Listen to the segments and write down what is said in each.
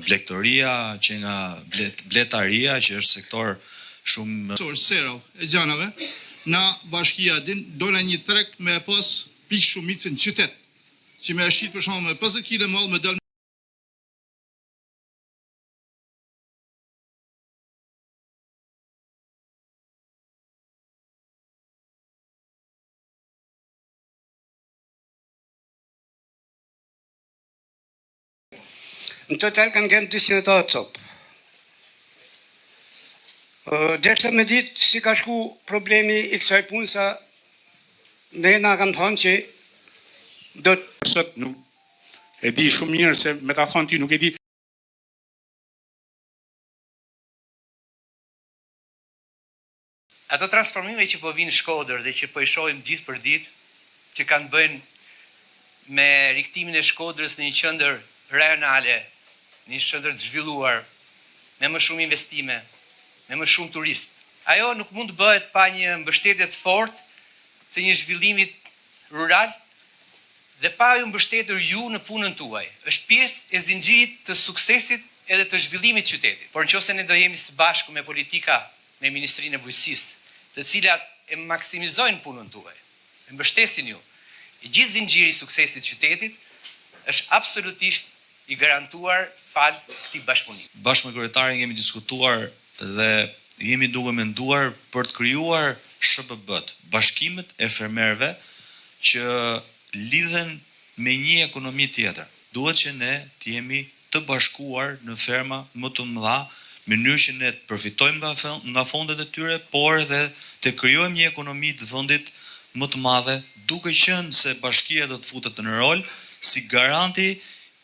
blegtoria, që nga bletaria, që është sektor shumë... Sero e gjanave, na bashkia din, dojna një trek me pas pikë shumicën qytet, që me ashit për shumë me 50 kg mall me dal. Në total kanë qenë 200 copë. Desha me ditë si ka shku problemi i kësaj punë, sa ne na kanë thonë që do të... Sot nuk e di shumë mirë se me ta thonë ti nuk e di. Ato transformime që po vinë Shkodër dhe që po i shohim ditë për ditë, që kanë bëjnë me riktimin e Shkodrës në një qendër rajonale, një qendër të zhvilluar, me më shumë investime, me më shumë turist. Ajo nuk mund të bëhet pa një mbështetje të fortë të një zhvillimit rural dhe pa ju mbështetur ju në punën tuaj. Është pjesë e zinxhirit të suksesit edhe të zhvillimit të qytetit. Por nëse ne do jemi së bashku me politika, me Ministrinë e Bujqësisë, të cilat e maksimizojnë punën tuaj, e mbështesin ju, i gjithë zinxhiri i suksesit të qytetit është absolutisht i garantuar fal këtij bashkëpunimi. Bashkë me kryetarin kemi diskutuar dhe jemi duke menduar për të krijuar SHBB-t, bashkimet e fermerëve që lidhen me një ekonomi tjetër. Duhet që ne të jemi të bashkuar në ferma më të mëdha, në mënyrë që ne të përfitojmë nga fondet e tyre, por edhe të krijojmë një ekonomi të vendit më të madhe, duke qenë se bashkia do të futet në rol si garanti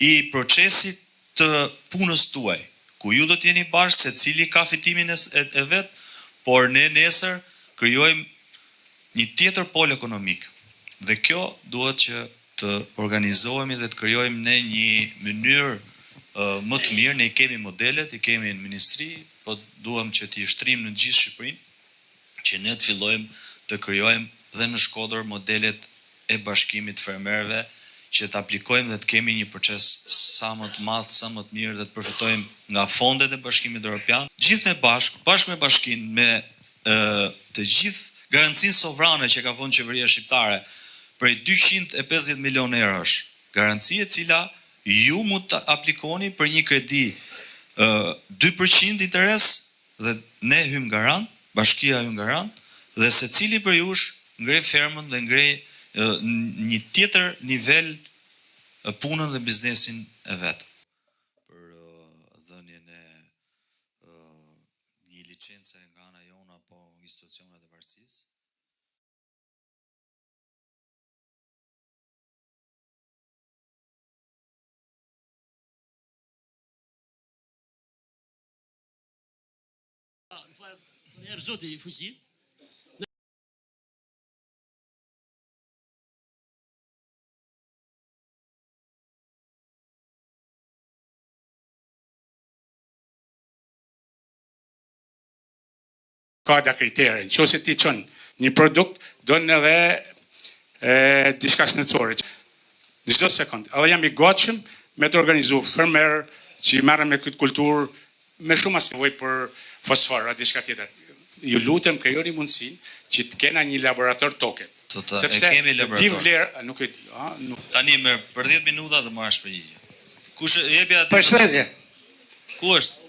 i procesit të punës tuaj, ku ju do të jeni bashkë, se cili ka fitimin e vet, por ne nesër krijojmë një tjetër pol ekonomik. Dhe kjo duhet që të organizohemi dhe të krijojmë ne një mënyrë më të mirë. Ne i kemi modelet, i kemi në ministri, po duam që t'i shtrim në gjithë Shqipërinë, që ne të fillojmë të krijojmë dhe në Shkodër modelet e bashkimit fermerëve, që të aplikojmë dhe të kemi një proces sa më të madh, sa më të mirë dhe të përfitojmë nga fondet e Bashkimit Evropian. Gjithë ne bashkë me bashkinë, me të gjithë garancinë sovrane që ka vënë qeveria shqiptare, prej 250 milion eurosh, garanci e cila ju mund të aplikoni për një kredi 2% interes dhe ne hym garant, bashkia hym garant, dhe secili për jush ngrej fermën dhe ngrej një tjetër nivel punën dhe biznesin e vetë. Për dhënien e një licence nga ana jona apo institucionet e varësisë. Në zoti fuqi. Ka da kritere, në qëse ti qënë një produkt, do në edhe diçka shëndetësore. Në çdo sekund. Edhe jam i gatshëm me të organizu fermer që i merrem me këtë kulturë, me shumë as nevojë për fosfor a diçka tjetër. Ju lutem, krijoni mundësinë që të kena një laborator toke. Sepse e kemi laborator. Nuk e di, tani më për 10 minuta do marrësh përgjigje. Kush jepja aty? Përshëndetje. Ku është?